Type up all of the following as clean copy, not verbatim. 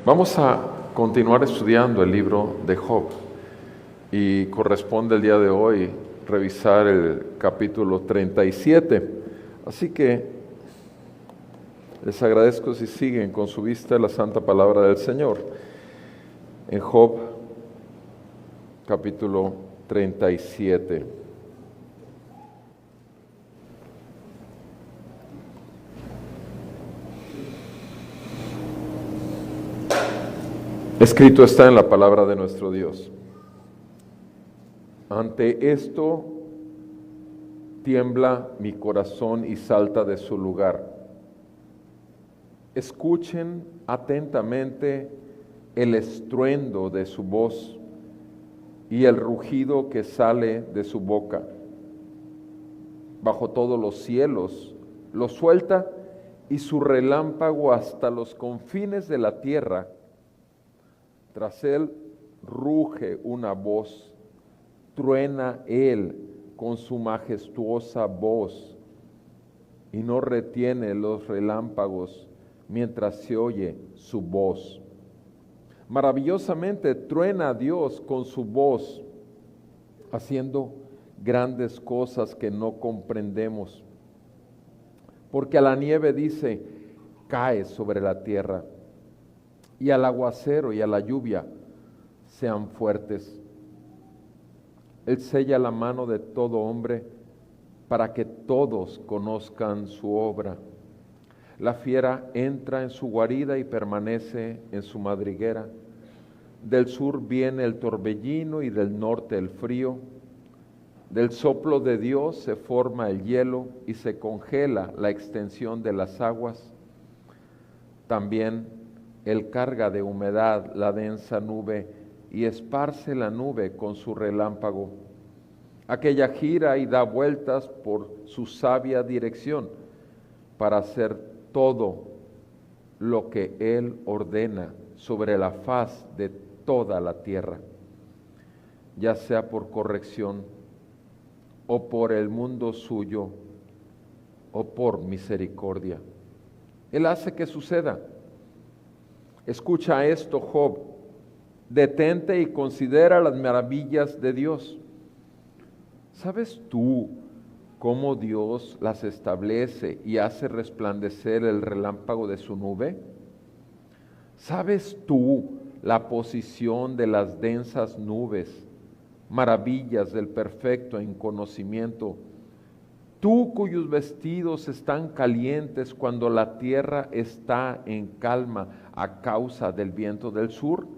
Vamos a continuar estudiando el libro de Job y corresponde el día de hoy revisar el capítulo 37. Así que les agradezco si siguen con su vista la santa palabra del Señor. En Job, capítulo 37. Escrito está en la palabra de nuestro Dios. Ante esto tiembla mi corazón y salta de su lugar. Escuchen atentamente el estruendo de su voz y el rugido que sale de su boca. Bajo todos los cielos lo suelta y su relámpago hasta los confines de la tierra. Tras él ruge una voz, truena él con su majestuosa voz y no retiene los relámpagos mientras se oye su voz. Maravillosamente truena Dios con su voz, haciendo grandes cosas que no comprendemos. Porque a la nieve dice, cae sobre la tierra, y al aguacero y a la lluvia, sean fuertes. Él sella la mano de todo hombre para que todos conozcan su obra. La fiera entra en su guarida y permanece en su madriguera. Del sur viene el torbellino y del norte el frío. Del soplo de Dios se forma el hielo y se congela la extensión de las aguas. También Él carga de humedad la densa nube y esparce la nube con su relámpago. Aquella gira y da vueltas por su sabia dirección para hacer todo lo que Él ordena sobre la faz de toda la tierra, ya sea por corrección o por el mundo suyo o por misericordia. Él hace que suceda. Escucha esto, Job, detente y considera las maravillas de Dios. ¿Sabes tú cómo Dios las establece y hace resplandecer el relámpago de su nube? ¿Sabes tú la posición de las densas nubes, maravillas del perfecto en conocimiento? Tú cuyos vestidos están calientes cuando la tierra está en calma a causa del viento del sur.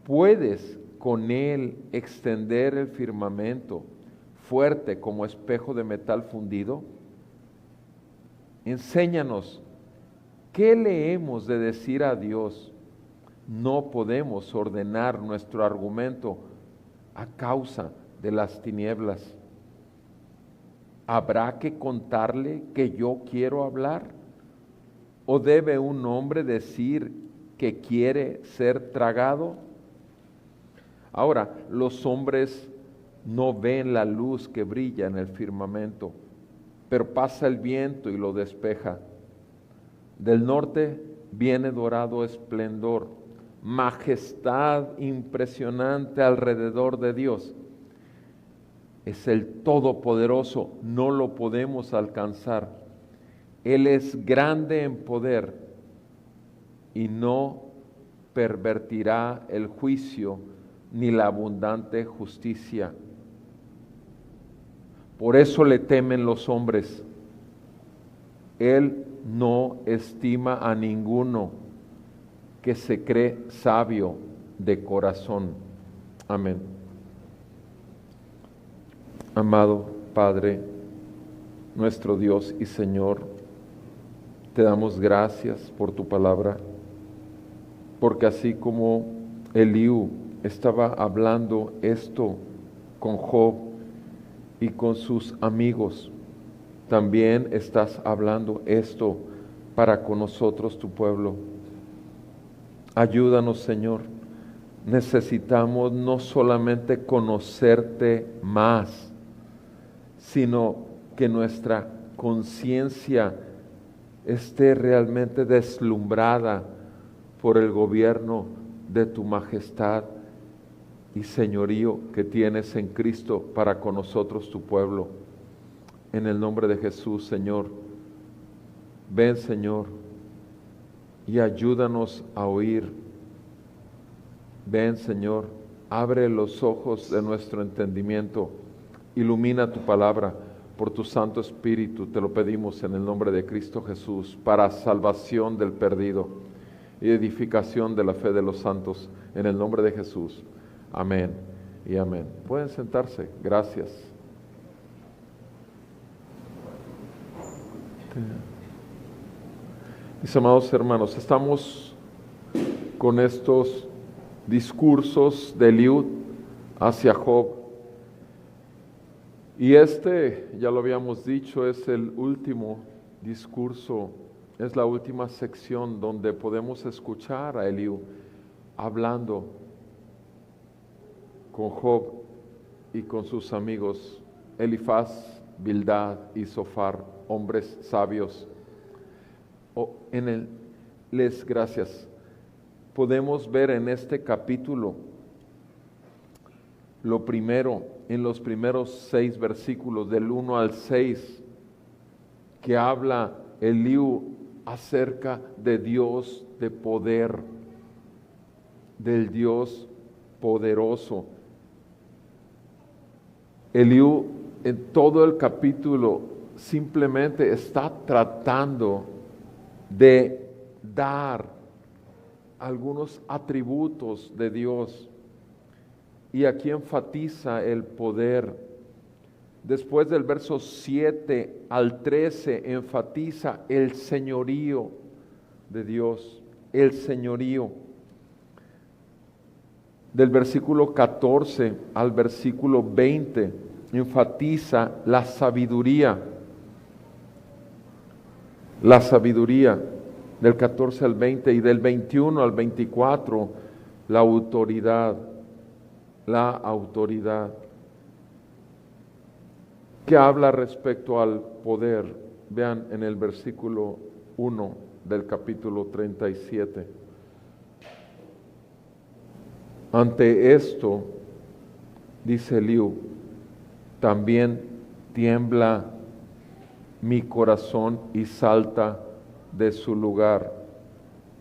¿Puedes con él extender el firmamento, fuerte como espejo de metal fundido? Enséñanos, ¿qué le hemos de decir a Dios? No podemos ordenar nuestro argumento a causa de las tinieblas. ¿Habrá que contarle que yo quiero hablar? ¿O debe un hombre decir que quiere ser tragado? Ahora, los hombres no ven la luz que brilla en el firmamento, pero pasa el viento y lo despeja. Del norte viene dorado esplendor, majestad impresionante alrededor de Dios. Es el Todopoderoso, no lo podemos alcanzar. Él es grande en poder y no pervertirá el juicio ni la abundante justicia. Por eso le temen los hombres. Él no estima a ninguno que se cree sabio de corazón. Amén. Amado Padre, nuestro Dios y Señor, te damos gracias por tu palabra, porque así como Eliú estaba hablando esto con Job y con sus amigos, también estás hablando esto para con nosotros, tu pueblo. Ayúdanos, Señor. Necesitamos no solamente conocerte más, sino que nuestra conciencia esté realmente deslumbrada por el gobierno de tu majestad y señorío que tienes en Cristo para con nosotros, tu pueblo. En el nombre de Jesús, Señor, ven, Señor, y ayúdanos a oír. Ven, Señor, abre los ojos de nuestro entendimiento, ilumina tu palabra por tu Santo Espíritu, te lo pedimos en el nombre de Cristo Jesús, para salvación del perdido y edificación de la fe de los santos, en el nombre de Jesús. Amén y amén. Pueden sentarse, gracias. Mis amados hermanos, estamos con estos discursos de Eliud hacia Job. Y ya lo habíamos dicho, es el último discurso, es la última sección donde podemos escuchar a Eliud hablando con Job y con sus amigos Elifaz, Bildad y Zofar, hombres sabios. Les gracias. Podemos ver en este capítulo lo primero, en los primeros 6 versículos, del 1 al 6, que habla Eliú acerca de Dios de poder, del Dios poderoso. Eliú en todo el capítulo simplemente está tratando de dar algunos atributos de Dios, y aquí enfatiza el poder. Después del verso 7 al 13 enfatiza el señorío de Dios, el señorío. Del versículo 14 al versículo 20 enfatiza la sabiduría. La sabiduría del 14 al 20, y del 21 al 24 la autoridad. La autoridad. ¿Qué habla respecto al poder? Vean en el versículo 1 del capítulo 37. Ante esto, dice Eliú, también tiembla mi corazón y salta de su lugar.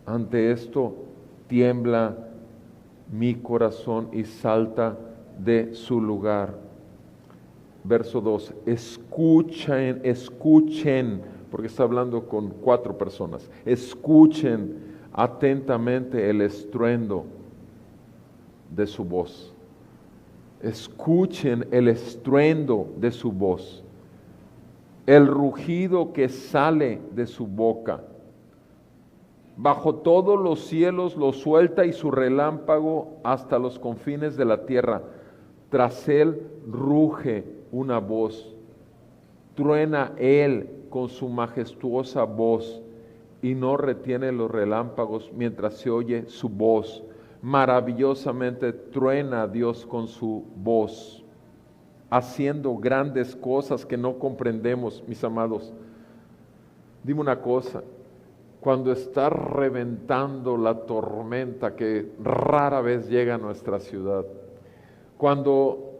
Ante esto, tiembla mi corazón y salta de su lugar. Verso 2, escuchen, porque está hablando con 4 personas, escuchen atentamente el estruendo de su voz. Escuchen el estruendo de su voz, el rugido que sale de su boca. Bajo todos los cielos lo suelta, y su relámpago hasta los confines de la tierra. Tras él ruge una voz. Truena él con su majestuosa voz, y no retiene los relámpagos mientras se oye su voz. Maravillosamente truena Dios con su voz, haciendo grandes cosas que no comprendemos, mis amados. Dime una cosa, cuando está reventando la tormenta que rara vez llega a nuestra ciudad, cuando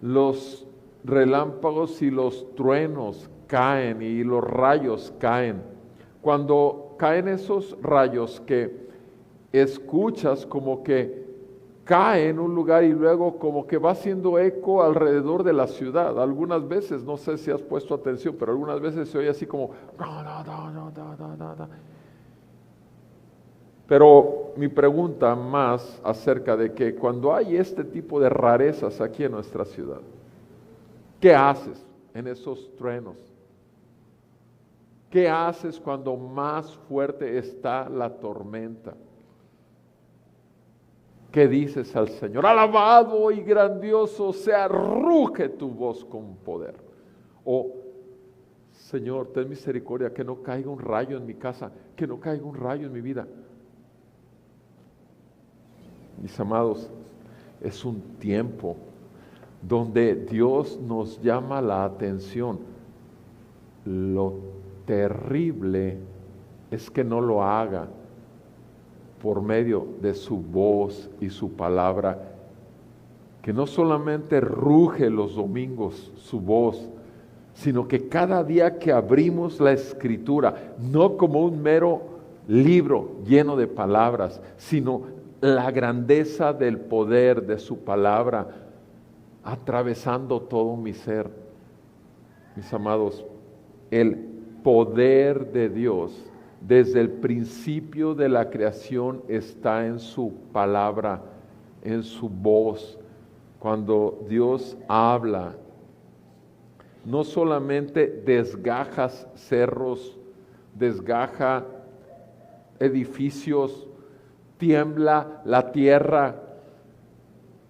los relámpagos y los truenos caen y los rayos caen, cuando caen esos rayos que escuchas como que cae en un lugar y luego como que va haciendo eco alrededor de la ciudad. Algunas veces, no sé si has puesto atención, pero algunas veces se oye así como... Pero mi pregunta más acerca de que cuando hay este tipo de rarezas aquí en nuestra ciudad, ¿qué haces en esos truenos? ¿Qué haces cuando más fuerte está la tormenta? ¿Qué dices al Señor? Alabado y grandioso sea, ruge tu voz con poder. O, Señor, ten misericordia, que no caiga un rayo en mi casa, que no caiga un rayo en mi vida. Mis amados, es un tiempo donde Dios nos llama la atención. Lo terrible es que no lo haga. por medio de su voz y su palabra, que no solamente ruge los domingos su voz, sino que cada día que abrimos la Escritura, no como un mero libro lleno de palabras, sino la grandeza del poder de su palabra, atravesando todo mi ser. Mis amados, el poder de Dios desde el principio de la creación está en su palabra, en su voz. Cuando Dios habla, no solamente desgajas cerros, desgaja edificios, tiembla la tierra,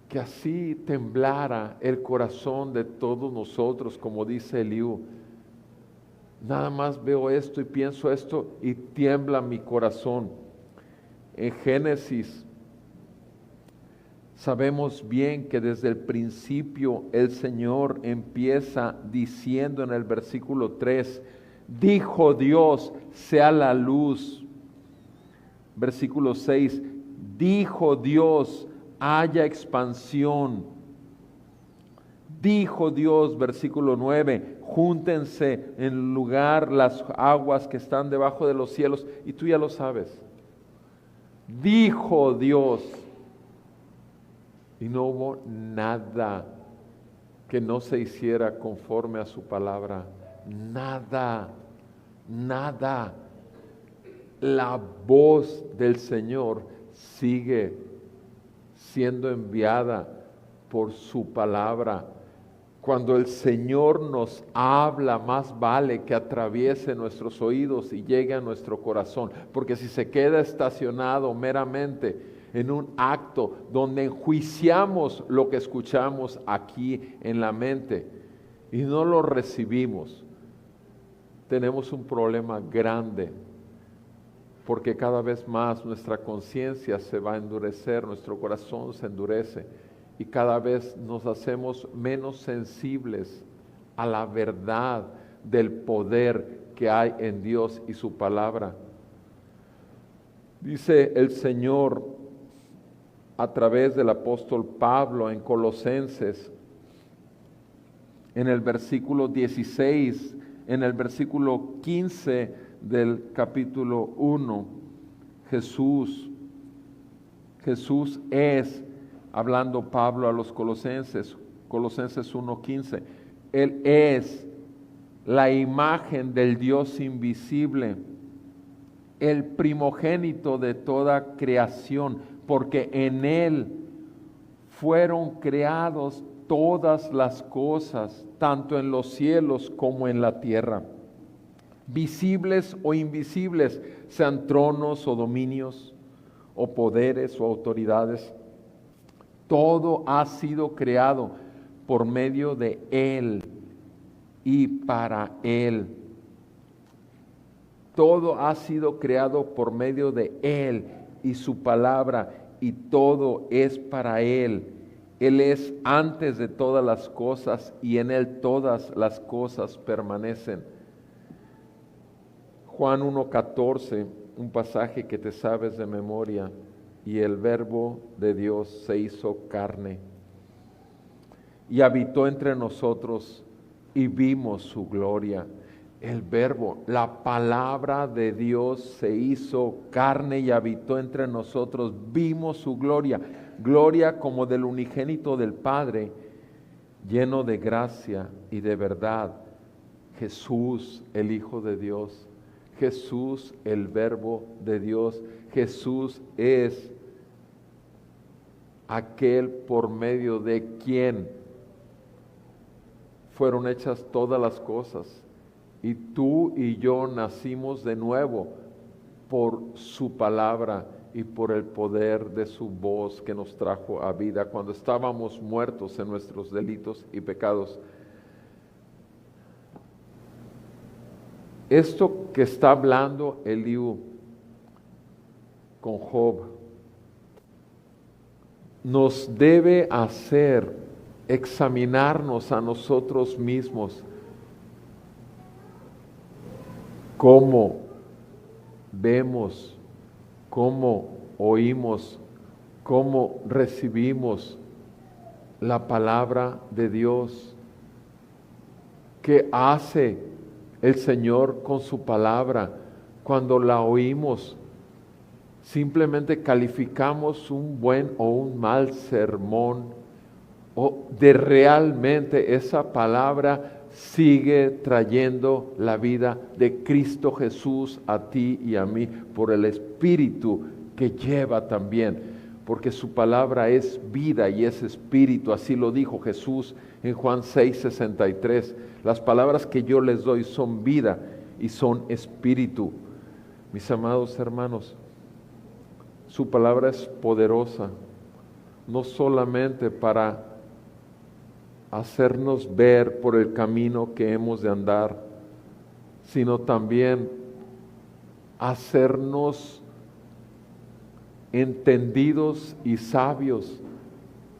que así temblara el corazón de todos nosotros, como dice Eliú. Nada más veo esto y pienso esto y tiembla mi corazón. En Génesis sabemos bien que desde el principio el Señor empieza diciendo en el versículo 3, dijo Dios, sea la luz. Versículo 6, dijo Dios, haya expansión. Dijo Dios, versículo 9, júntense en lugar las aguas que están debajo de los cielos, y tú ya lo sabes. Dijo Dios, y no hubo nada que no se hiciera conforme a su palabra. Nada, nada. La voz del Señor sigue siendo enviada por su palabra. Cuando el Señor nos habla, más vale que atraviese nuestros oídos y llegue a nuestro corazón, porque si se queda estacionado meramente en un acto donde enjuiciamos lo que escuchamos aquí en la mente y no lo recibimos, tenemos un problema grande, porque cada vez más nuestra conciencia se va a endurecer, nuestro corazón se endurece y cada vez nos hacemos menos sensibles a la verdad del poder que hay en Dios y su palabra. Dice el Señor a través del apóstol Pablo en Colosenses, en el versículo 16, en el versículo 15 del capítulo 1, Jesús es, hablando Pablo a los Colosenses 1:15, Él es la imagen del Dios invisible, el primogénito de toda creación, porque en Él fueron creados todas las cosas, tanto en los cielos como en la tierra, visibles o invisibles, sean tronos o dominios, o poderes o autoridades. Todo ha sido creado por medio de Él y para Él. Todo ha sido creado por medio de Él y su palabra, y todo es para Él. Él es antes de todas las cosas y en Él todas las cosas permanecen. Juan 1:14, un pasaje que te sabes de memoria, y el verbo de Dios se hizo carne y habitó entre nosotros y vimos su gloria. El verbo, la palabra de Dios se hizo carne y habitó entre nosotros, vimos su gloria, gloria como del unigénito del Padre, lleno de gracia y de verdad. Jesús, el Hijo de Dios, Jesús, el verbo de Dios, Jesús es aquel por medio de quien fueron hechas todas las cosas. Y tú y yo nacimos de nuevo por su palabra y por el poder de su voz que nos trajo a vida cuando estábamos muertos en nuestros delitos y pecados. Esto que está hablando Eliú con Job nos debe hacer examinarnos a nosotros mismos. Cómo vemos, cómo oímos, cómo recibimos la palabra de Dios. ¿Qué hace el Señor con su palabra cuando la oímos? Simplemente calificamos un buen o un mal sermón, o de realmente esa palabra sigue trayendo la vida de Cristo Jesús a ti y a mí por el Espíritu que lleva también, porque su palabra es vida y es espíritu. Así lo dijo Jesús en Juan 6:63. Las palabras que yo les doy son vida y son espíritu. Mis amados hermanos, su palabra es poderosa, no solamente para hacernos ver por el camino que hemos de andar, sino también hacernos entendidos y sabios,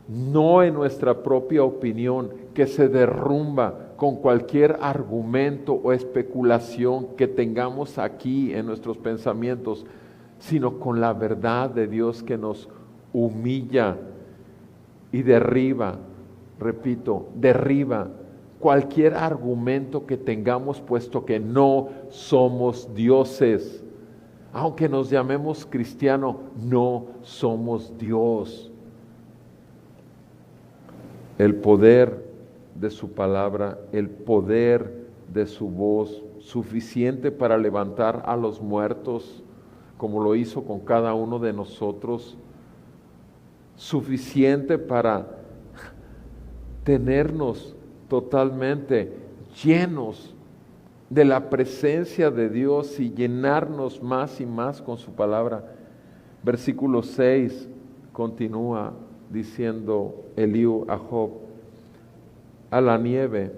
no en nuestra propia opinión que se derrumba con cualquier argumento o especulación que tengamos aquí en nuestros pensamientos, sino con la verdad de Dios que nos humilla y derriba, repito, derriba cualquier argumento que tengamos, puesto que no somos dioses. Aunque nos llamemos cristianos, no somos Dios. El poder de su palabra, el poder de su voz, suficiente para levantar a los muertos, como lo hizo con cada uno de nosotros, suficiente para tenernos totalmente llenos de la presencia de Dios y llenarnos más y más con su palabra. Versículo 6 continúa diciendo Eliú a Job: a la nieve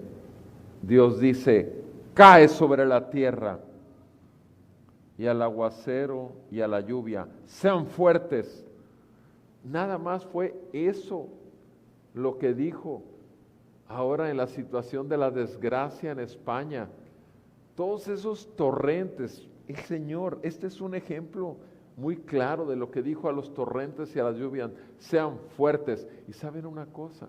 Dios dice, cae sobre la tierra, y al aguacero y a la lluvia, sean fuertes. Nada más fue eso lo que dijo. Ahora en la situación de la desgracia en España, todos esos torrentes, el Señor, este es un ejemplo muy claro de lo que dijo a los torrentes y a las lluvias, sean fuertes. Y saben una cosa,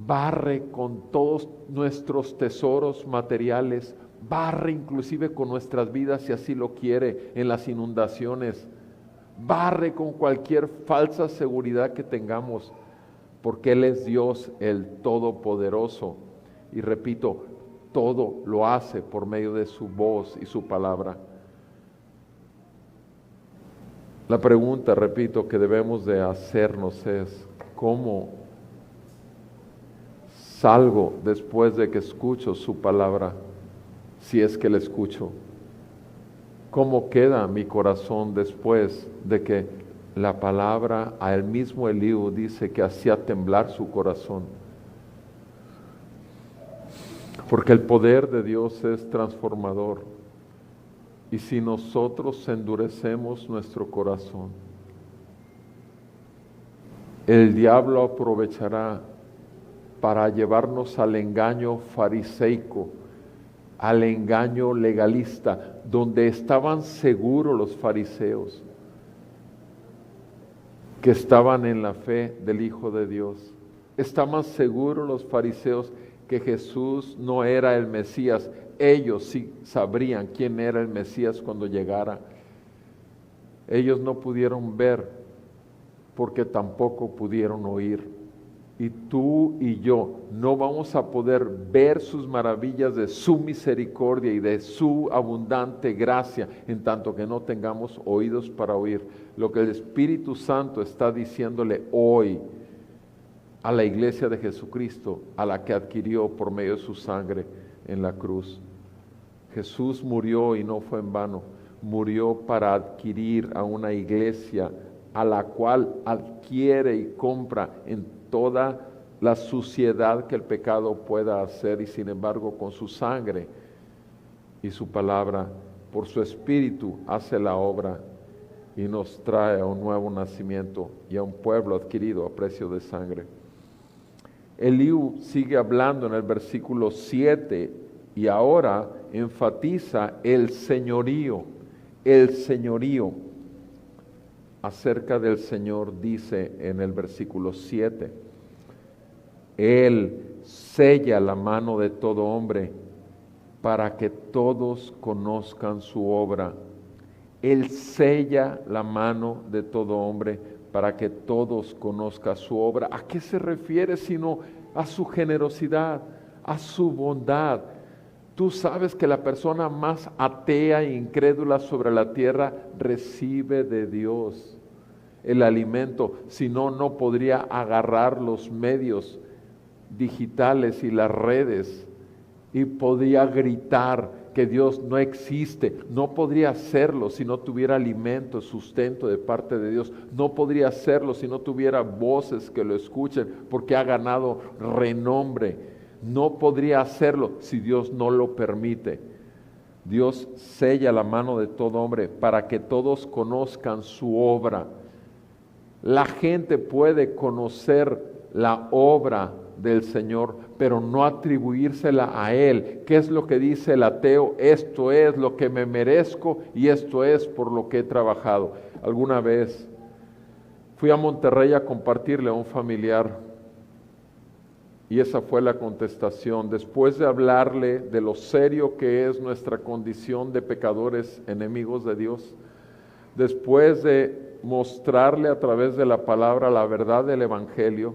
barre con todos nuestros tesoros materiales, barre inclusive con nuestras vidas si así lo quiere en las inundaciones, barre con cualquier falsa seguridad que tengamos, porque Él es Dios el Todopoderoso. Y repito, todo lo hace por medio de su voz y su palabra. La pregunta, repito, que debemos de hacernos es, ¿cómo salgo después de que escucho su palabra? Si es que la escucho. ¿Cómo queda mi corazón después de que la palabra, a él mismo Eliú dice que hacía temblar su corazón? Porque el poder de Dios es transformador. Y si nosotros endurecemos nuestro corazón, el diablo aprovechará para llevarnos al engaño fariseico, al engaño legalista, donde estaban seguros los fariseos que estaban en la fe del Hijo de Dios. Estaban seguros los fariseos que Jesús no era el Mesías. Ellos sí sabrían quién era el Mesías cuando llegara. Ellos no pudieron ver porque tampoco pudieron oír. Y tú y yo no vamos a poder ver sus maravillas de su misericordia y de su abundante gracia en tanto que no tengamos oídos para oír lo que el Espíritu Santo está diciéndole hoy a la iglesia de Jesucristo, a la que adquirió por medio de su sangre en la cruz. Jesús murió y no fue en vano, murió para adquirir a una iglesia a la cual adquiere y compra en toda la suciedad que el pecado pueda hacer, y sin embargo con su sangre y su palabra, por su Espíritu, hace la obra y nos trae a un nuevo nacimiento y a un pueblo adquirido a precio de sangre. Eliú sigue hablando en el versículo 7 y ahora enfatiza el señorío, el señorío. acerca del Señor dice en el versículo 7, Él sella la mano de todo hombre para que todos conozcan su obra. Él sella la mano de todo hombre para que todos conozcan su obra. ¿A qué se refiere sino a su generosidad, a su bondad? Tú sabes que la persona más atea e incrédula sobre la tierra recibe de Dios el alimento, si no, no podría agarrar los medios digitales y las redes y podría gritar que Dios no existe. No podría hacerlo si no tuviera alimento, sustento de parte de Dios. No podría hacerlo si no tuviera voces que lo escuchen, porque ha ganado renombre. No podría hacerlo si Dios no lo permite. Dios sella la mano de todo hombre para que todos conozcan su obra. La gente puede conocer la obra del Señor, pero no atribuírsela a Él. ¿Qué es lo que dice el ateo? Esto es lo que me merezco y esto es por lo que he trabajado. Alguna vez fui a Monterrey a compartirle a un familiar y esa fue la contestación. Después de hablarle de lo serio que es nuestra condición de pecadores enemigos de Dios, después de mostrarle a través de la palabra la verdad del Evangelio,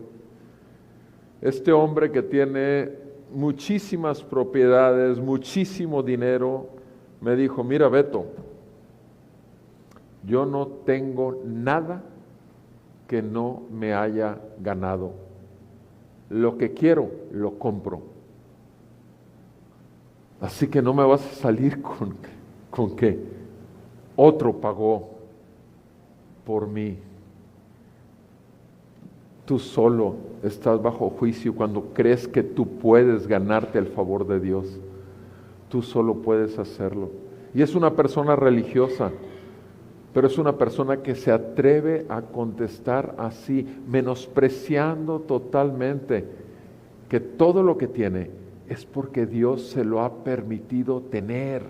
este hombre que tiene muchísimas propiedades, muchísimo dinero, me dijo, mira Beto, yo no tengo nada que no me haya ganado. Lo que quiero, lo compro. Así que no me vas a salir con que otro pagó por mí. Tú solo estás bajo juicio cuando crees que tú puedes ganarte el favor de Dios. Tú solo puedes hacerlo. Y es una persona religiosa, pero es una persona que se atreve a contestar así, menospreciando totalmente que todo lo que tiene es porque Dios se lo ha permitido tener,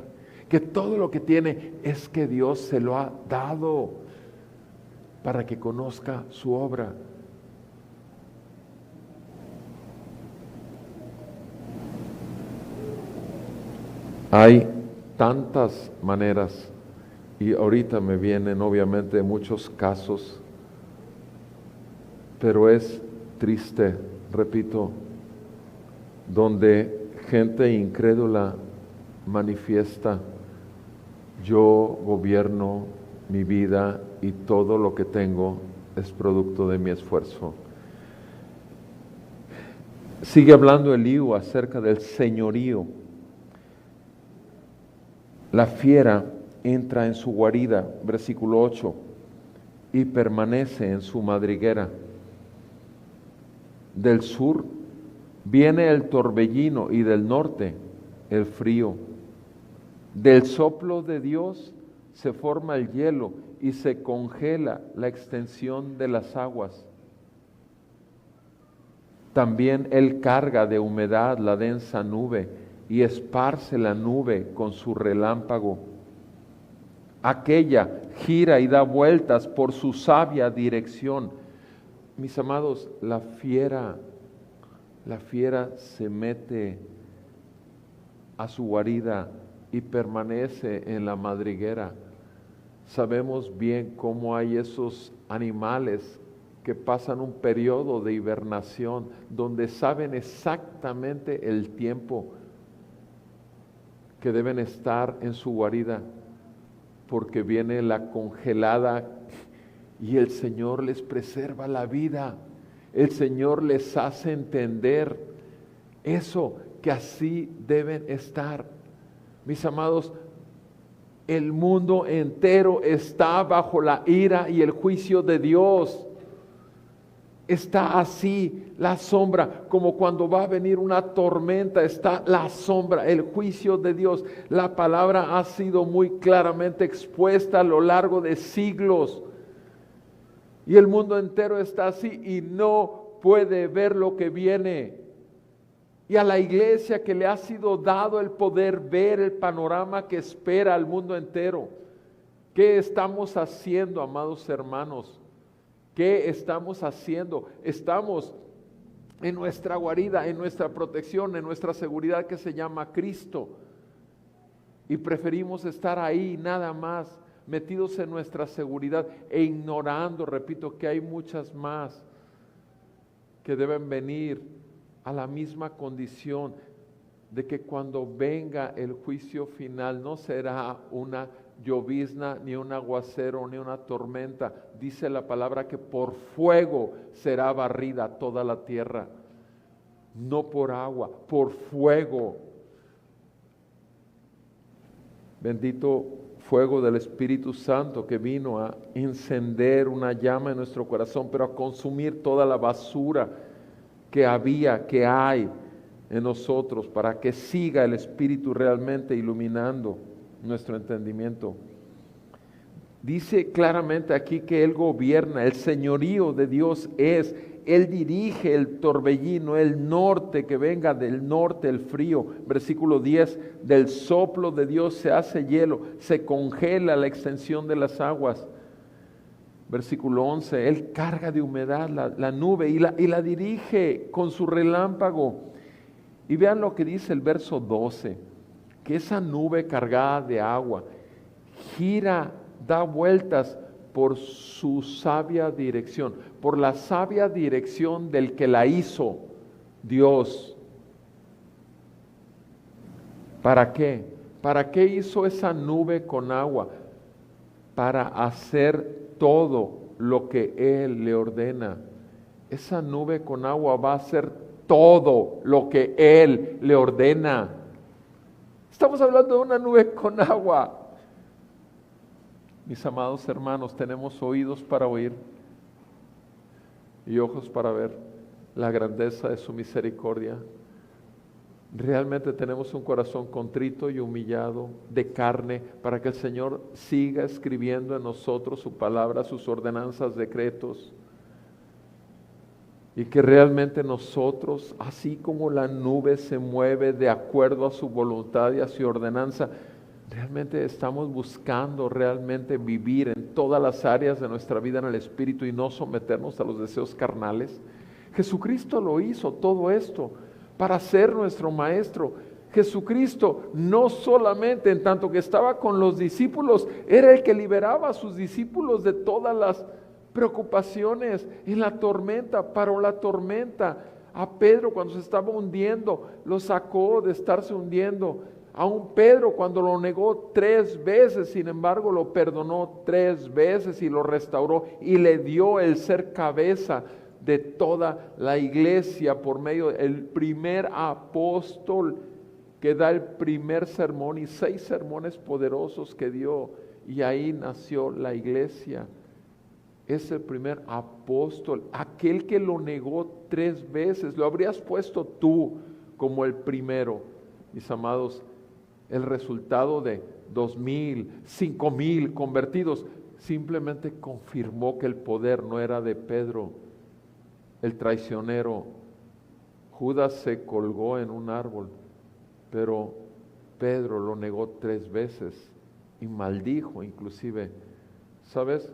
que todo lo que tiene es que Dios se lo ha dado para que conozca su obra. Hay tantas maneras y ahorita me vienen obviamente muchos casos, pero es triste, repito, donde gente incrédula manifiesta, yo gobierno mi vida y todo lo que tengo es producto de mi esfuerzo. Sigue hablando Eliú acerca del señorío. La fiera entra en su guarida, versículo 8, y permanece en su madriguera. Del sur viene el torbellino y del norte el frío. Del soplo de Dios se forma el hielo y se congela la extensión de las aguas. También Él carga de humedad la densa nube y esparce la nube con su relámpago. Aquella gira y da vueltas por su sabia dirección. Mis amados, la fiera se mete a su guarida y permanece en la madriguera. Sabemos bien cómo hay esos animales que pasan un periodo de hibernación donde saben exactamente el tiempo que deben estar en su guarida, porque viene la congelada y el Señor les preserva la vida. El Señor les hace entender eso, que así deben estar. Mis amados, el mundo entero está bajo la ira y el juicio de Dios. Está así la sombra, como cuando va a venir una tormenta, está la sombra, el juicio de Dios. La palabra ha sido muy claramente expuesta a lo largo de siglos. Y el mundo entero está así y no puede ver lo que viene. Y a la iglesia que le ha sido dado el poder ver el panorama que espera al mundo entero, ¿Qué estamos haciendo, amados hermanos? ¿Qué estamos haciendo? Estamos en nuestra guarida, en nuestra protección, en nuestra seguridad que se llama Cristo. Y preferimos estar ahí nada más, metidos en nuestra seguridad e ignorando, repito, que hay muchas más que deben venir a la misma condición de que cuando venga el juicio final no será una llovizna, ni un aguacero, ni una tormenta. Dice la palabra que por fuego será barrida toda la tierra, no por agua, por fuego. Bendito fuego del Espíritu Santo que vino a encender una llama en nuestro corazón, pero a consumir toda la basura que había, que hay en nosotros, para que siga el Espíritu realmente iluminando nuestro entendimiento. Dice claramente aquí que Él gobierna, el señorío de Dios es, Él dirige el torbellino, el norte, que venga del norte el frío. Versículo 10, del soplo de Dios se hace hielo, se congela la extensión de las aguas. Versículo 11, Él carga de humedad la nube y la dirige con su relámpago. Y vean lo que dice el verso 12, que esa nube cargada de agua gira, da vueltas por su sabia dirección, por la sabia dirección del que la hizo, Dios. ¿Para qué? ¿Para qué hizo esa nube con agua? Para hacer todo lo que Él le ordena. Esa nube con agua va a hacer todo lo que Él le ordena. Estamos hablando de una nube con agua. Mis amados hermanos, tenemos oídos para oír y ojos para ver la grandeza de su misericordia. Realmente tenemos un corazón contrito y humillado de carne para que el Señor siga escribiendo en nosotros su palabra, sus ordenanzas, decretos. Y que realmente nosotros, así como la nube se mueve de acuerdo a su voluntad y a su ordenanza, realmente estamos buscando realmente vivir en todas las áreas de nuestra vida en el Espíritu y no someternos a los deseos carnales. Jesucristo lo hizo todo esto para ser nuestro Maestro. Jesucristo no solamente en tanto que estaba con los discípulos, era el que liberaba a sus discípulos de todas las preocupaciones. En la tormenta, paró la tormenta. A Pedro cuando se estaba hundiendo, lo sacó de estarse hundiendo. A un Pedro cuando lo negó 3 veces, sin embargo lo perdonó 3 veces y lo restauró y le dio el ser cabeza de toda la iglesia por medio del primer apóstol que da el primer sermón y 6 sermones poderosos que dio, y ahí nació la iglesia. Es el primer apóstol, aquel que lo negó 3 veces. Lo habrías puesto tú como el primero, mis amados. El resultado de 2,000, 5,000 convertidos simplemente confirmó que el poder no era de Pedro, el traicionero. Judas se colgó en un árbol, pero Pedro lo negó 3 veces y maldijo inclusive. ¿Sabes?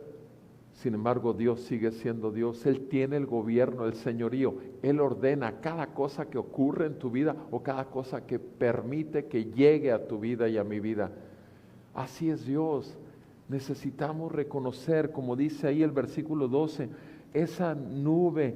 Sin embargo, Dios sigue siendo Dios. Él tiene el gobierno, el señorío. Él ordena cada cosa que ocurre en tu vida o cada cosa que permite que llegue a tu vida y a mi vida. Así es Dios. Necesitamos reconocer, como dice ahí el versículo 12, esa nube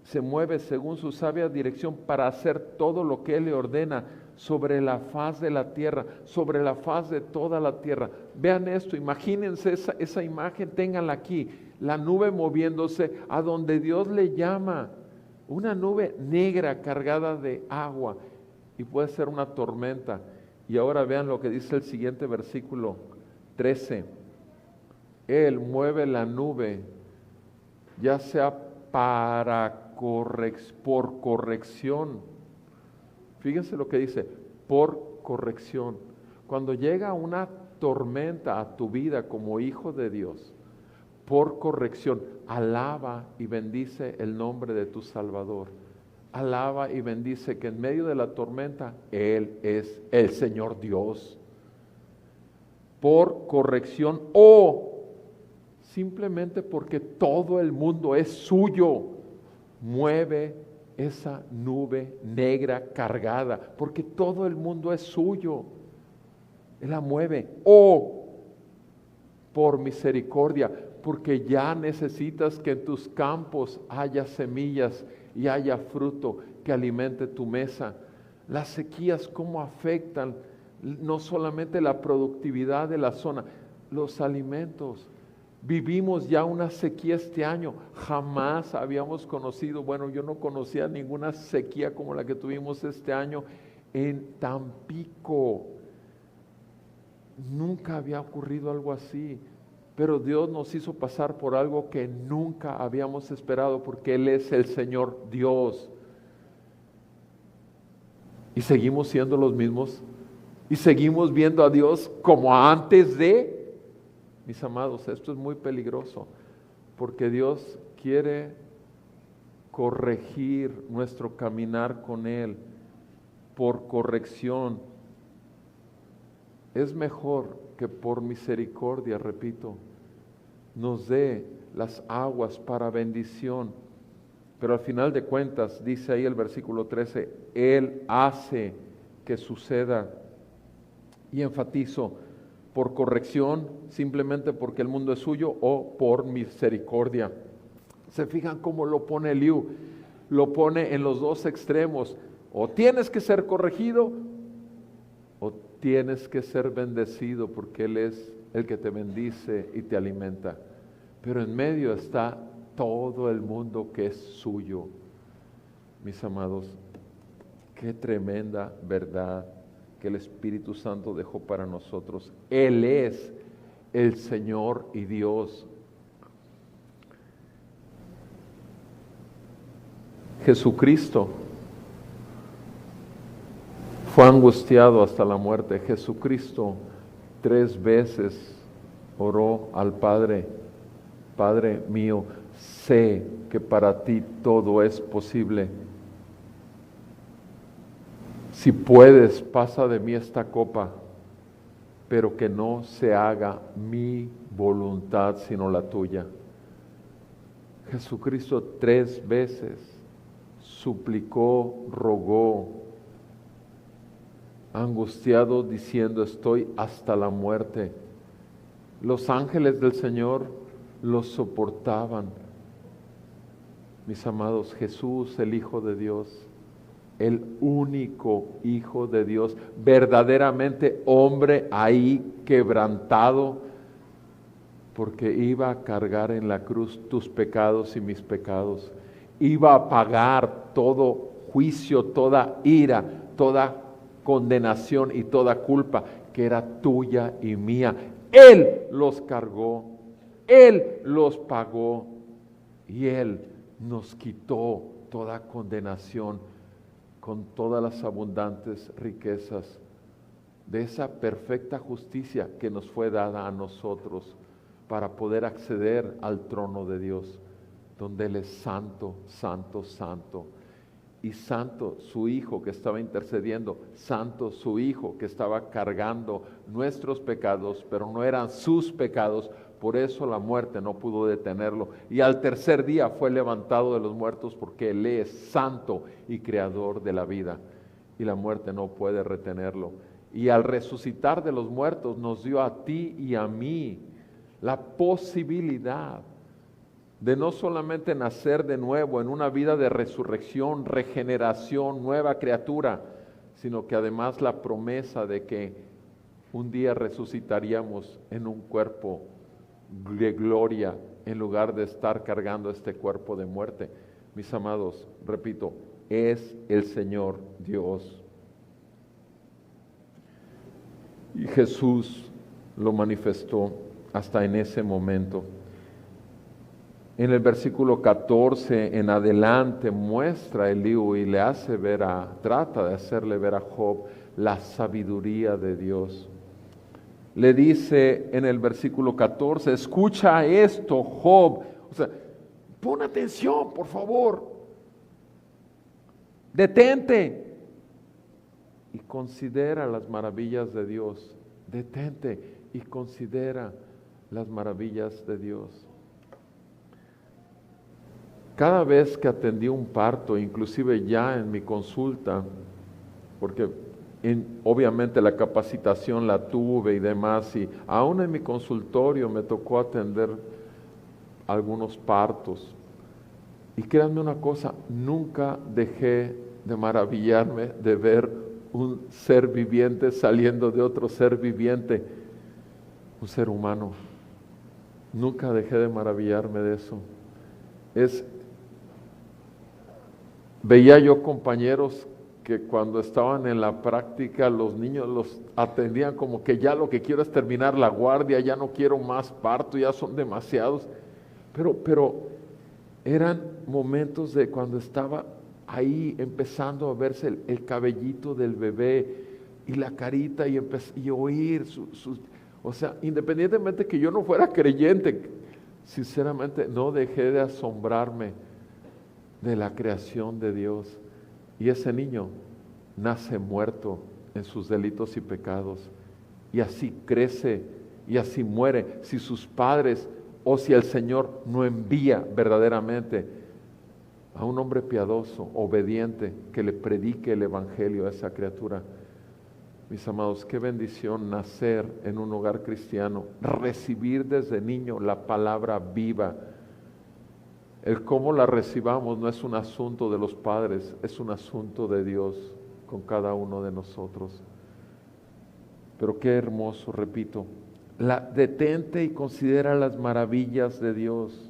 se mueve según su sabia dirección para hacer todo lo que Él le ordena sobre la faz de la tierra, sobre la faz de toda la tierra. Vean esto, imagínense esa imagen, ténganla aquí, la nube moviéndose a donde Dios le llama, una nube negra cargada de agua, y puede ser una tormenta. Y ahora vean lo que dice el siguiente versículo 13. Él mueve la nube, ya sea por corrección. Fíjense lo que dice, por corrección. Cuando llega una tormenta a tu vida como hijo de Dios, por corrección, alaba y bendice el nombre de tu Salvador. Alaba y bendice que en medio de la tormenta Él es el Señor Dios. por corrección o simplemente porque todo el mundo es suyo. Mueve esa nube negra cargada, porque todo el mundo es suyo. Él la mueve. O por misericordia, porque ya necesitas que en tus campos haya semillas y haya fruto que alimente tu mesa. Las sequías, ¿cómo afectan no solamente la productividad de la zona, los alimentos? Vivimos ya una sequía este año, jamás habíamos conocido, bueno, yo no conocía ninguna sequía como la que tuvimos este año en Tampico. Nunca había ocurrido algo así, pero Dios nos hizo pasar por algo que nunca habíamos esperado, porque Él es el Señor Dios. Y seguimos siendo los mismos, y seguimos viendo a Dios como antes de... Mis amados, esto es muy peligroso, porque Dios quiere corregir nuestro caminar con Él por corrección. Es mejor que por misericordia, repito, nos dé las aguas para bendición. Pero al final de cuentas, dice ahí el versículo 13, Él hace que suceda. Y enfatizo, por corrección, simplemente porque el mundo es suyo, o por misericordia. ¿Se fijan cómo lo pone Eliú? Lo pone en los dos extremos. O tienes que ser corregido, o tienes que ser bendecido, porque Él es el que te bendice y te alimenta. Pero en medio está todo el mundo que es suyo. Mis amados, qué tremenda verdad que el Espíritu Santo dejó para nosotros. Él es el Señor y Dios. Jesucristo fue angustiado hasta la muerte. Jesucristo 3 veces oró al Padre: Padre mío, sé que para ti todo es posible. Si puedes, pasa de mí esta copa, pero que no se haga mi voluntad sino la tuya. Jesucristo 3 veces suplicó, rogó, angustiado, diciendo: estoy hasta la muerte. Los ángeles del Señor los soportaban. Mis amados, Jesús, el Hijo de Dios, el único Hijo de Dios, verdaderamente hombre ahí quebrantado, porque iba a cargar en la cruz tus pecados y mis pecados, iba a pagar todo juicio, toda ira, toda condenación y toda culpa que era tuya y mía. Él los cargó, Él los pagó y Él nos quitó toda condenación con todas las abundantes riquezas de esa perfecta justicia que nos fue dada a nosotros para poder acceder al trono de Dios, donde Él es santo, santo, santo. Y santo su Hijo que estaba intercediendo, santo su Hijo que estaba cargando nuestros pecados, pero no eran sus pecados. Por eso la muerte no pudo detenerlo. Y al tercer día fue levantado de los muertos, porque Él es santo y creador de la vida. Y la muerte no puede retenerlo. Y al resucitar de los muertos nos dio a ti y a mí la posibilidad de no solamente nacer de nuevo en una vida de resurrección, regeneración, nueva criatura, sino que además la promesa de que un día resucitaríamos en un cuerpo de gloria en lugar de estar cargando este cuerpo de muerte. Mis amados, repito, es el Señor Dios. Y Jesús lo manifestó hasta en ese momento. En el versículo 14 en adelante muestra Eliú y le hace ver trata de hacerle ver a Job la sabiduría de Dios. Le dice en el versículo 14, escucha esto, Job. O sea, pon atención, por favor. Detente y considera las maravillas de Dios. Detente y considera las maravillas de Dios. Cada vez que atendí un parto, inclusive ya en mi consulta, porque obviamente la capacitación la tuve y demás, y aún en mi consultorio me tocó atender algunos partos. Y créanme una cosa, nunca dejé de maravillarme de ver un ser viviente saliendo de otro ser viviente, un ser humano. Nunca dejé de maravillarme de eso. Veía yo compañeros que cuando estaban en la práctica, los niños los atendían como que ya lo que quiero es terminar la guardia, ya no quiero más parto, ya son demasiados. Pero eran momentos de cuando estaba ahí empezando a verse el cabellito del bebé y la carita y oír o sea, independientemente que yo no fuera creyente, sinceramente no dejé de asombrarme de la creación de Dios. Y ese niño nace muerto en sus delitos y pecados, y así crece y así muere si sus padres o si el Señor no envía verdaderamente a un hombre piadoso, obediente, que le predique el evangelio a esa criatura. Mis amados, qué bendición nacer en un hogar cristiano, recibir desde niño la palabra viva. El cómo la recibamos no es un asunto de los padres, es un asunto de Dios con cada uno de nosotros. Pero qué hermoso, repito, detente y considera las maravillas de Dios.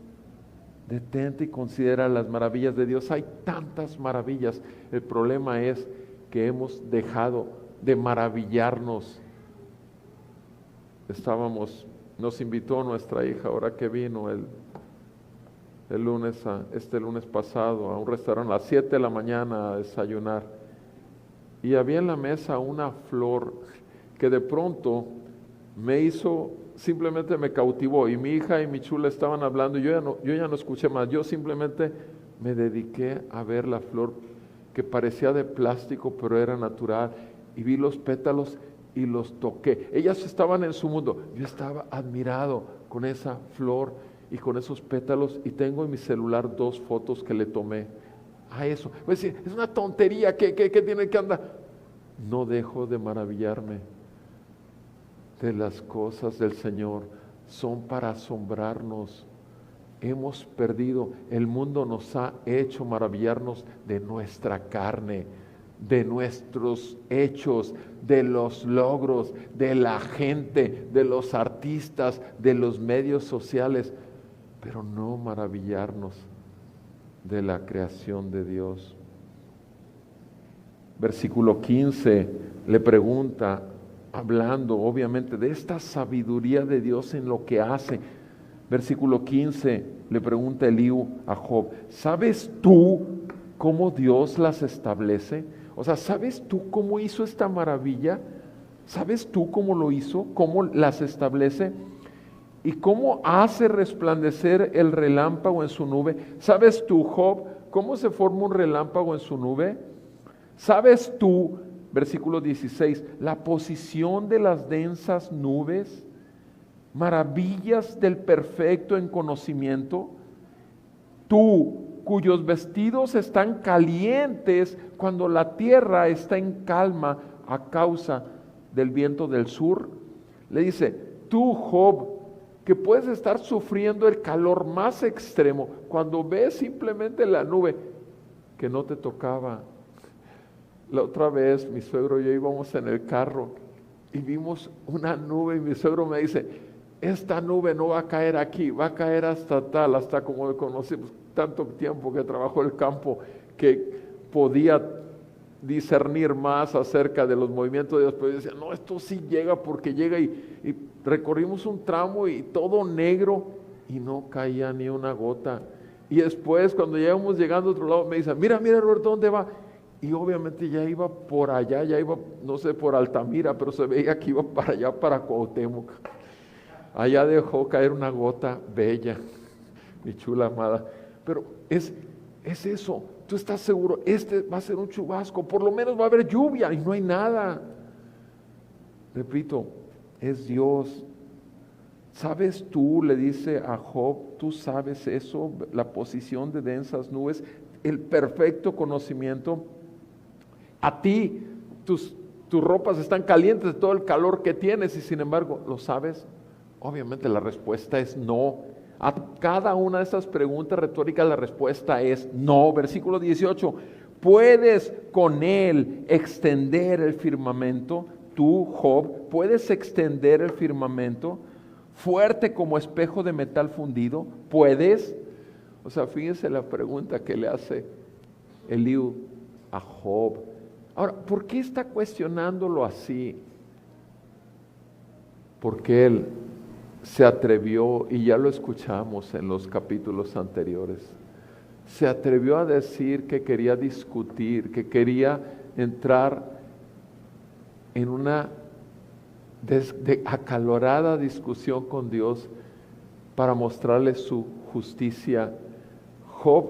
Detente y considera las maravillas de Dios. Hay tantas maravillas. El problema es que hemos dejado de maravillarnos. Nos invitó nuestra hija, ahora que vino el lunes, este lunes pasado, a un restaurante a las 7 de la mañana a desayunar. Y había en la mesa una flor que de pronto simplemente me cautivó. Y mi hija y mi chula estaban hablando y yo ya no escuché más. Yo simplemente me dediqué a ver la flor que parecía de plástico, pero era natural. Y vi los pétalos y los toqué. Ellas estaban en su mundo. Yo estaba admirado con esa flor y con esos pétalos, y tengo en mi celular 2 fotos que le tomé a eso. Pues sí, es una tontería, ¿qué tiene que andar? No dejo de maravillarme de las cosas del Señor. Son para asombrarnos. Hemos perdido, el mundo nos ha hecho maravillarnos de nuestra carne, de nuestros hechos, de los logros, de la gente, de los artistas, de los medios sociales, pero no maravillarnos de la creación de Dios. Versículo 15 le pregunta, hablando obviamente de esta sabiduría de Dios en lo que hace. Versículo 15 le pregunta Eliú a Job, ¿sabes tú cómo Dios las establece? O sea, ¿sabes tú cómo hizo esta maravilla? ¿Sabes tú cómo lo hizo? ¿Cómo las establece? ¿Y cómo hace resplandecer el relámpago en su nube? ¿Sabes tú, Job, cómo se forma un relámpago en su nube? ¿Sabes tú, versículo 16, la posición de las densas nubes? Maravillas del perfecto en conocimiento. Tú, cuyos vestidos están calientes cuando la tierra está en calma a causa del viento del sur. Le dice, tú, Job, que puedes estar sufriendo el calor más extremo, cuando ves simplemente la nube que no te tocaba. La otra vez mi suegro y yo íbamos en el carro y vimos una nube y mi suegro me dice, esta nube no va a caer aquí, va a caer hasta como conocimos tanto tiempo que trabajó el campo, que podía discernir más acerca de los movimientos de Dios, pero yo decía, no, esto sí llega porque llega, y recorrimos un tramo y todo negro y no caía ni una gota. Y después cuando llegamos llegando a otro lado me dice, mira Roberto, ¿dónde va? Y obviamente ya iba por allá, ya iba, no sé, por Altamira, pero se veía que iba para allá, para Cuauhtémoc. Allá dejó caer una gota bella, mi chula amada. Pero es eso, tú estás seguro, este va a ser un chubasco, por lo menos va a haber lluvia y no hay nada. Repito, es Dios ¿Sabes tú? Le dice a Job, ¿tú sabes eso? La posición de densas nubes, el perfecto conocimiento. A ti, tus ropas están calientes de todo el calor que tienes y sin embargo, ¿lo sabes? Obviamente la respuesta es no. A cada una de estas preguntas retóricas la respuesta es no. Versículo 18, ¿puedes con él extender el firmamento? Tú, Job, ¿puedes extender el firmamento? Fuerte como espejo de metal fundido, ¿puedes? O sea, fíjense la pregunta que le hace Eliú a Job. Ahora, ¿por qué está cuestionándolo así? Porque él se atrevió, y ya lo escuchamos en los capítulos anteriores, se atrevió a decir que quería discutir, que quería entrar en una acalorada discusión con Dios para mostrarle su justicia. Job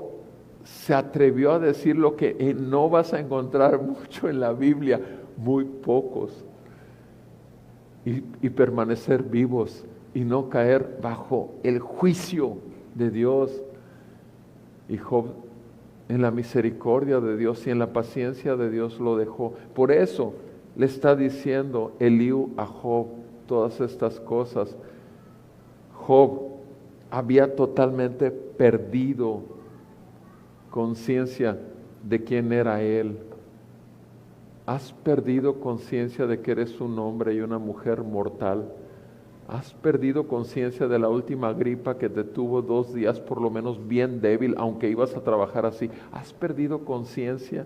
se atrevió a decir lo que no vas a encontrar mucho en la Biblia, muy pocos, y permanecer vivos y no caer bajo el juicio de Dios. Y Job, en la misericordia de Dios y en la paciencia de Dios, lo dejó. Por eso le está diciendo Eliú a Job todas estas cosas. Job había totalmente perdido conciencia de quién era él. ¿Has perdido conciencia de que eres un hombre y una mujer mortal? ¿Has perdido conciencia de la última gripa que te tuvo 2 días por lo menos bien débil, aunque ibas a trabajar así? ¿Has perdido conciencia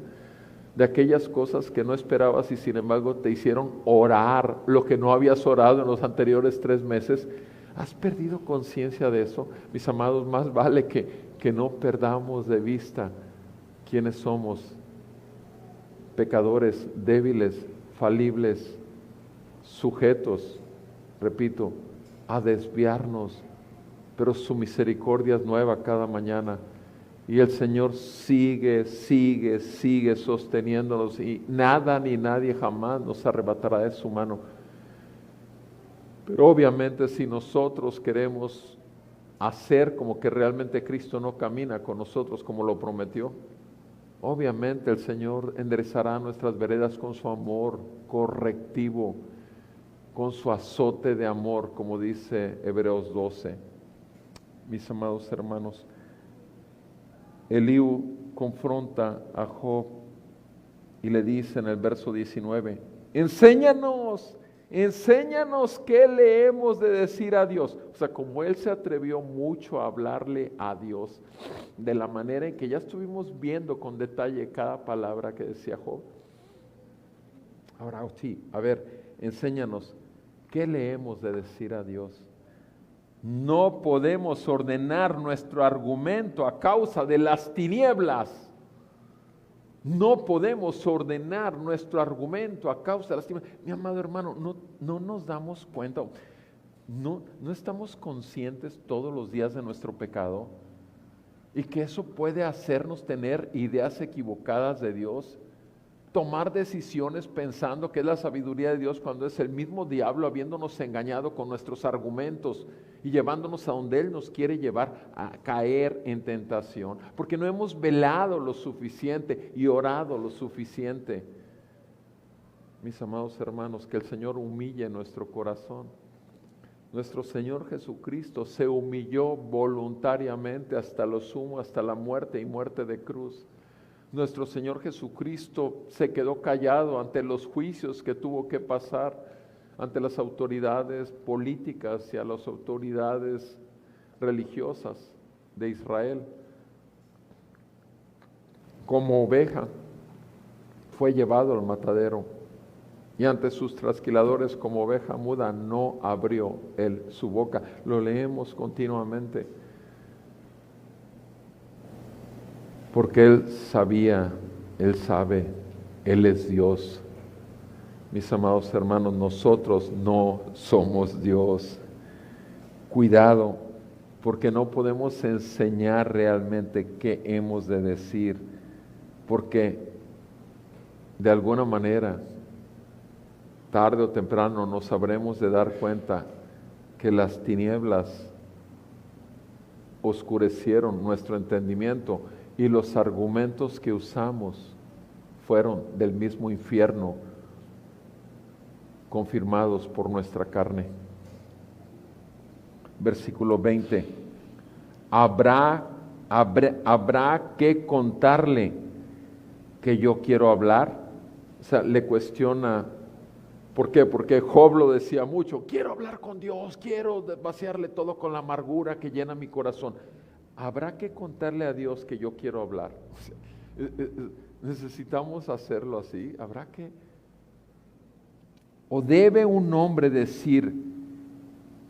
de aquellas cosas que no esperabas y sin embargo te hicieron orar lo que no habías orado en los anteriores 3 meses? ¿Has perdido conciencia de eso? Mis amados, más vale que no perdamos de vista quiénes somos. Pecadores, débiles, falibles, sujetos, repito, a desviarnos, pero su misericordia es nueva cada mañana. Y el Señor sigue sosteniéndonos y nada ni nadie jamás nos arrebatará de su mano. Pero obviamente si nosotros queremos hacer como que realmente Cristo no camina con nosotros como lo prometió, obviamente el Señor enderezará nuestras veredas con su amor correctivo, con su azote de amor, como dice Hebreos 12. Mis amados hermanos, Eliú confronta a Job y le dice en el verso 19, enséñanos qué le hemos de decir a Dios. O sea, como él se atrevió mucho a hablarle a Dios, de la manera en que ya estuvimos viendo con detalle cada palabra que decía Job. Ahora sí, a ver, enséñanos, ¿qué le hemos de decir a Dios? No podemos ordenar nuestro argumento a causa de las tinieblas. No podemos ordenar nuestro argumento a causa de las tinieblas. Mi amado hermano, no nos damos cuenta, no estamos conscientes todos los días de nuestro pecado y que eso puede hacernos tener ideas equivocadas de Dios, tomar decisiones pensando que es la sabiduría de Dios cuando es el mismo diablo habiéndonos engañado con nuestros argumentos y llevándonos a donde Él nos quiere llevar, a caer en tentación, porque no hemos velado lo suficiente y orado lo suficiente. Mis amados hermanos, que el Señor humille nuestro corazón. Nuestro Señor Jesucristo se humilló voluntariamente hasta lo sumo, hasta la muerte y muerte de cruz. Nuestro Señor Jesucristo se quedó callado ante los juicios que tuvo que pasar ante las autoridades políticas y a las autoridades religiosas de Israel. Como oveja fue llevado al matadero y ante sus trasquiladores como oveja muda no abrió él su boca. Lo leemos continuamente. Porque Él sabía, Él sabe, Él es Dios. Mis amados hermanos, nosotros no somos Dios. Cuidado, porque no podemos enseñar realmente qué hemos de decir, porque de alguna manera, tarde o temprano, nos habremos de dar cuenta que las tinieblas oscurecieron nuestro entendimiento y los argumentos que usamos fueron del mismo infierno, confirmados por nuestra carne. Versículo 20. Habrá que contarle que yo quiero hablar. O sea, le cuestiona. ¿Por qué? Porque Job lo decía mucho: quiero hablar con Dios, quiero vaciarle todo con la amargura que llena mi corazón. Habrá que contarle a Dios que yo quiero hablar. O sea, necesitamos hacerlo así. Habrá que. ¿O debe un hombre decir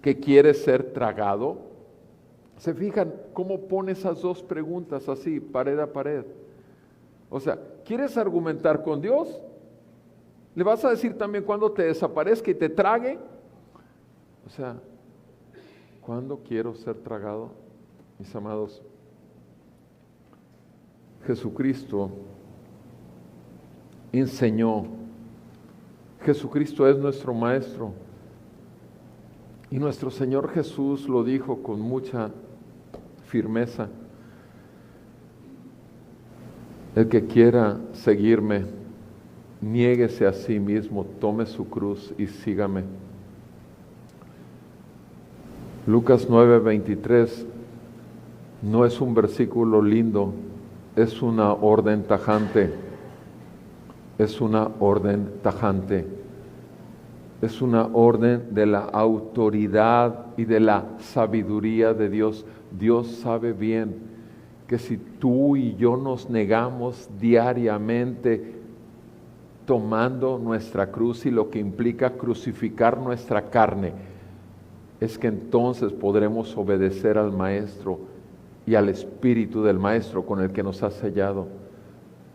que quiere ser tragado? ¿Se fijan cómo pone esas dos preguntas así, pared a pared? O sea, ¿quieres argumentar con Dios? ¿Le vas a decir también cuando te desaparezca y te trague? O sea, ¿cuándo quiero ser tragado? Mis amados, Jesucristo enseñó. Jesucristo es nuestro Maestro. Y nuestro Señor Jesús lo dijo con mucha firmeza: el que quiera seguirme, niéguese a sí mismo, tome su cruz y sígame. Lucas 9:23 no es un versículo lindo, es una orden tajante. Es una orden tajante. Es una orden de la autoridad y de la sabiduría de Dios. Dios sabe bien que si tú y yo nos negamos diariamente tomando nuestra cruz y lo que implica crucificar nuestra carne, es que entonces podremos obedecer al Maestro y al Espíritu del Maestro con el que nos ha sellado.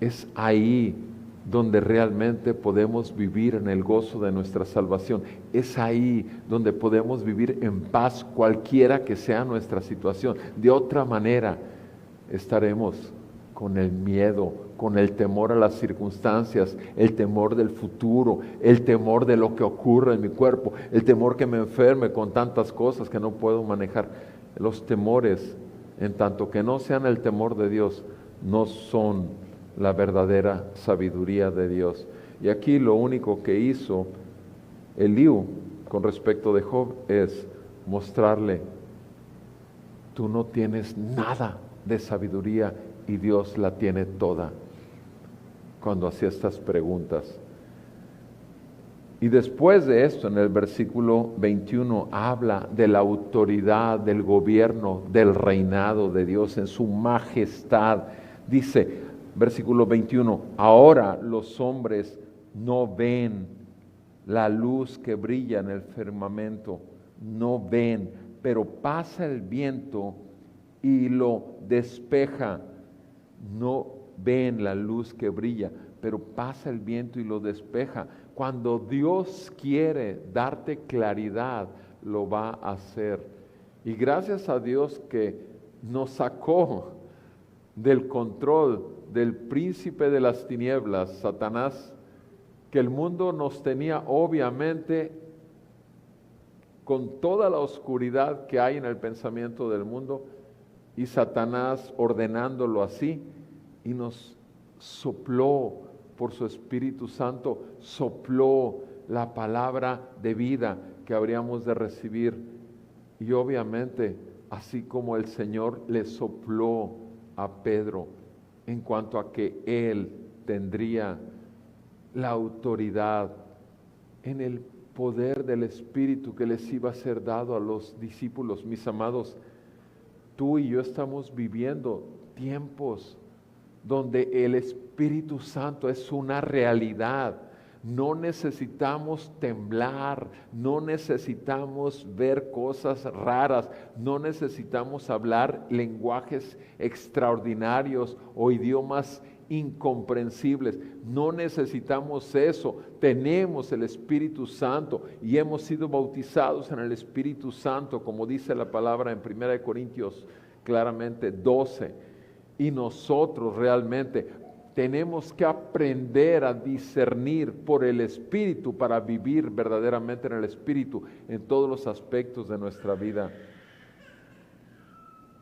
Es ahí donde realmente podemos vivir en el gozo de nuestra salvación. Es ahí donde podemos vivir en paz cualquiera que sea nuestra situación. De otra manera estaremos con el miedo, con el temor a las circunstancias, el temor del futuro, el temor de lo que ocurra en mi cuerpo, el temor que me enferme con tantas cosas que no puedo manejar. Los temores, en tanto que no sean el temor de Dios, no son la verdadera sabiduría de Dios. Y aquí lo único que hizo Eliú con respecto de Job es mostrarle: tú no tienes nada de sabiduría y Dios la tiene toda, cuando hacía estas preguntas. Y después de esto, en el versículo 21, habla de la autoridad, del gobierno, del reinado de Dios en su majestad. Dice, versículo 21, ahora los hombres no ven la luz que brilla en el firmamento, no ven, pero pasa el viento y lo despeja. No ven la luz que brilla, pero pasa el viento y lo despeja. Cuando Dios quiere darte claridad, lo va a hacer. Y gracias a Dios que nos sacó del control del príncipe de las tinieblas, Satanás, que el mundo nos tenía obviamente con toda la oscuridad que hay en el pensamiento del mundo, y Satanás ordenándolo así, y nos sopló por su Espíritu Santo, sopló la palabra de vida que habríamos de recibir. Y obviamente, así como el Señor le sopló a Pedro en cuanto a que él tendría la autoridad en el poder del Espíritu que les iba a ser dado a los discípulos. Mis amados, tú y yo estamos viviendo tiempos donde el Espíritu Santo es una realidad. No necesitamos temblar, no necesitamos ver cosas raras, no necesitamos hablar lenguajes extraordinarios o idiomas incomprensibles. No necesitamos eso. Tenemos el Espíritu Santo y hemos sido bautizados en el Espíritu Santo, como dice la palabra en 1 Corintios claramente 12. Y nosotros realmente tenemos que aprender a discernir por el Espíritu para vivir verdaderamente en el Espíritu en todos los aspectos de nuestra vida.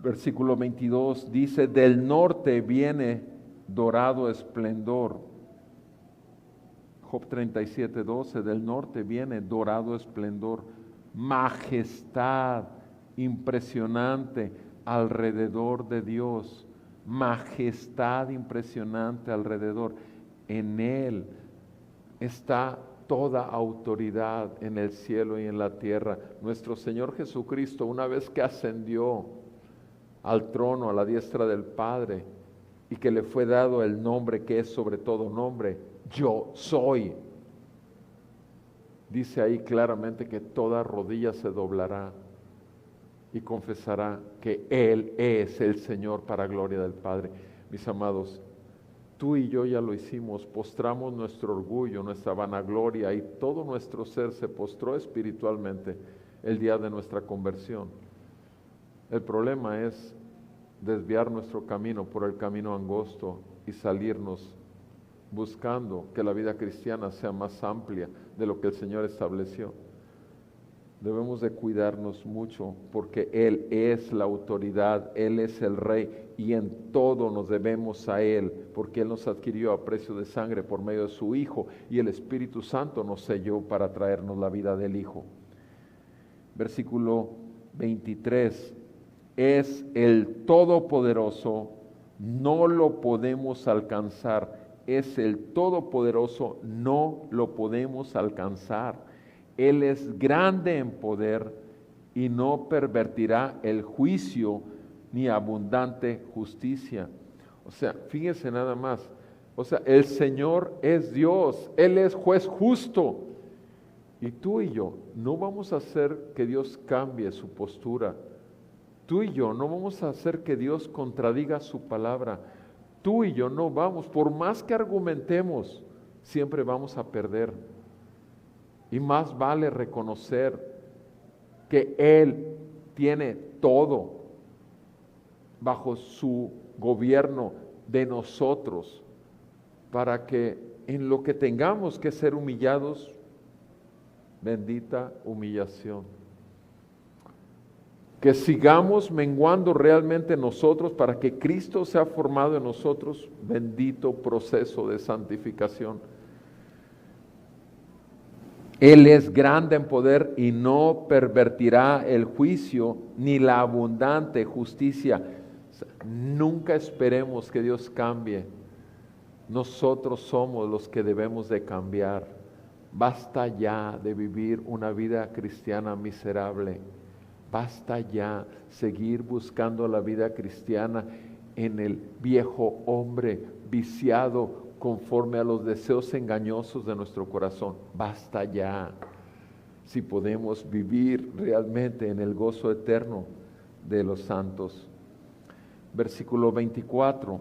Versículo 22 dice, del norte viene dorado esplendor. Job 37:12, del norte viene dorado esplendor, majestad impresionante alrededor de Dios, majestad impresionante alrededor. En Él está toda autoridad en el cielo y en la tierra. Nuestro Señor Jesucristo, una vez que ascendió al trono, a la diestra del Padre, y que le fue dado el nombre que es sobre todo nombre, yo soy. Dice ahí claramente que toda rodilla se doblará y confesará que Él es el Señor para gloria del Padre. Mis amados, tú y yo ya lo hicimos, postramos nuestro orgullo, nuestra vanagloria y todo nuestro ser se postró espiritualmente el día de nuestra conversión. El problema es desviar nuestro camino por el camino angosto y salirnos buscando que la vida cristiana sea más amplia de lo que el Señor estableció. Debemos de cuidarnos mucho porque Él es la autoridad, Él es el Rey y en todo nos debemos a Él porque Él nos adquirió a precio de sangre por medio de su Hijo y el Espíritu Santo nos selló para traernos la vida del Hijo. Versículo 23, es el Todopoderoso, no lo podemos alcanzar, es el Todopoderoso, no lo podemos alcanzar. Él es grande en poder y no pervertirá el juicio ni abundante justicia. O sea, fíjense nada más. O sea, el Señor es Dios, Él es juez justo. Y tú y yo no vamos a hacer que Dios cambie su postura. Tú y yo no vamos a hacer que Dios contradiga su palabra. Tú y yo no vamos, por más que argumentemos, siempre vamos a perder. Y más vale reconocer que Él tiene todo bajo su gobierno de nosotros, para que en lo que tengamos que ser humillados, bendita humillación. Que sigamos menguando realmente nosotros para que Cristo sea formado en nosotros, bendito proceso de santificación. Él es grande en poder y no pervertirá el juicio ni la abundante justicia. Nunca esperemos que Dios cambie. Nosotros somos los que debemos de cambiar. Basta ya de vivir una vida cristiana miserable. Basta ya seguir buscando la vida cristiana en el viejo hombre viciado conforme a los deseos engañosos de nuestro corazón. Basta ya. Si podemos vivir realmente en el gozo eterno de los santos. Versículo 24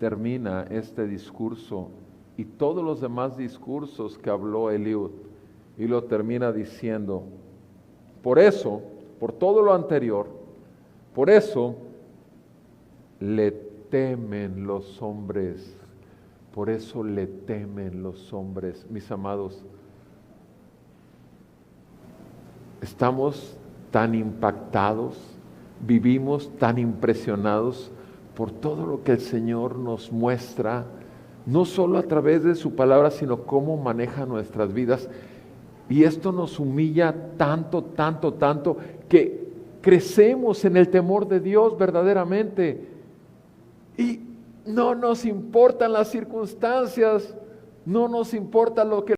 termina este discurso y todos los demás discursos que habló Eliud, y lo termina diciendo: por eso, por todo lo anterior, por eso le temen los hombres. Por eso le temen los hombres. Mis amados, estamos tan impactados, vivimos tan impresionados por todo lo que el Señor nos muestra, no solo a través de su palabra, sino cómo maneja nuestras vidas. Y esto nos humilla tanto, tanto, tanto, que crecemos en el temor de Dios verdaderamente. Y no nos importan las circunstancias, no nos importa lo que